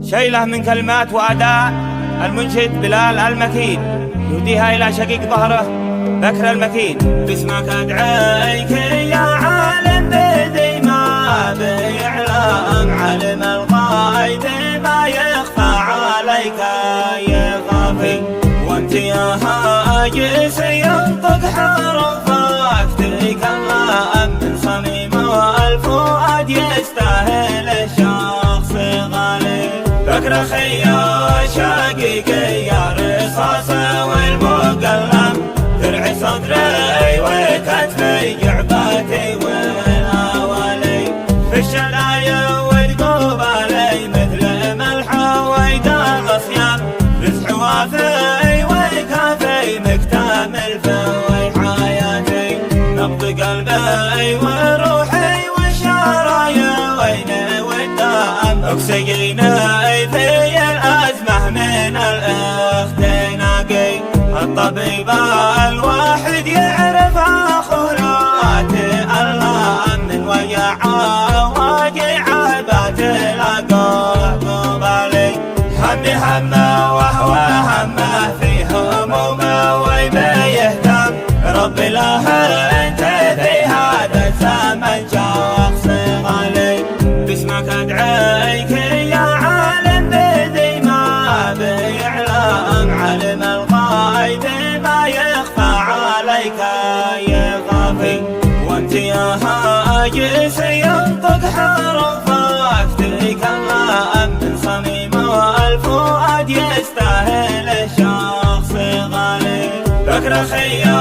شيلة من كلمات وأداء المنشد بلال المكين، يهديها إلى شقيق ظهره بكر المكين. باسمك أدعيك يا عالم بذي ما بيعلم، علم الغايب ما يخفى عليك يا غافي. وانت يا هاجس ينطق حرفك تكلم من صميم الفؤاد، يستاهل الشخص غالي. بكر اخي يا شقيقي يا رصاصه والمقلم، درع صدري وكتفي جعباتي والاولي. في الشلايا والقبالي مثل ملح ويدا الصيام، رزح وافي وكافي مكتمل في حياتي. نبض قلبي وروحي والشرايا وين والدم، اكسجيني في الازمه من الاختناقي. الطبيب الواحد يعرف اخرات الله من ويعه واجعه بتلاقاه قبالي. همي همه وهو همه في همومه وما يهتم، ربي له انت في هذا الزمن شخص غالي. باسمك ادعيك يا عالم بذي ما بيعلم، علم الغايب ما يخفى عليك يا غافي. وانت يا هاجس ينطق حرفك تكلم من صميم الفؤاد، يستاهل الشخص غالي. بكر اخي يا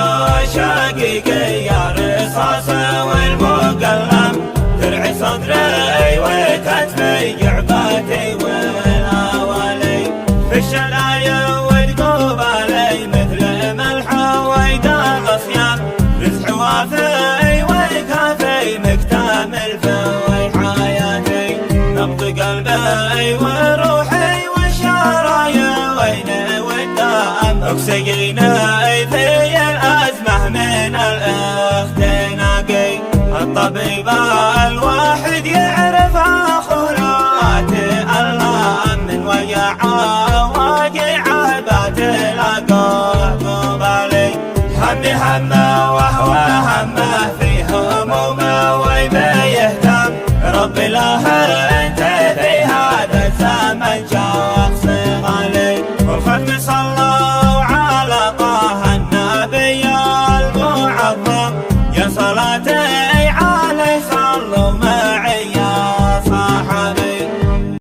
شقيقي يا رصاصه والمقلم، درع صدري وكتفي جعباتي والاولي. في الشلايا والقبالي مثل ملح ويدا الصيام، رزح وافي وكافي مكتمل في حياتي. نبض قلبي وروحي والشرايا وين والدم، اكسجيني في الازمه من الاختناقي. الطبيب الواحد يعرف اخرات الله من ويعه واجعه بتلاقاه قبالي. همي همه وهو همه في همومه وما يهتم، ربي له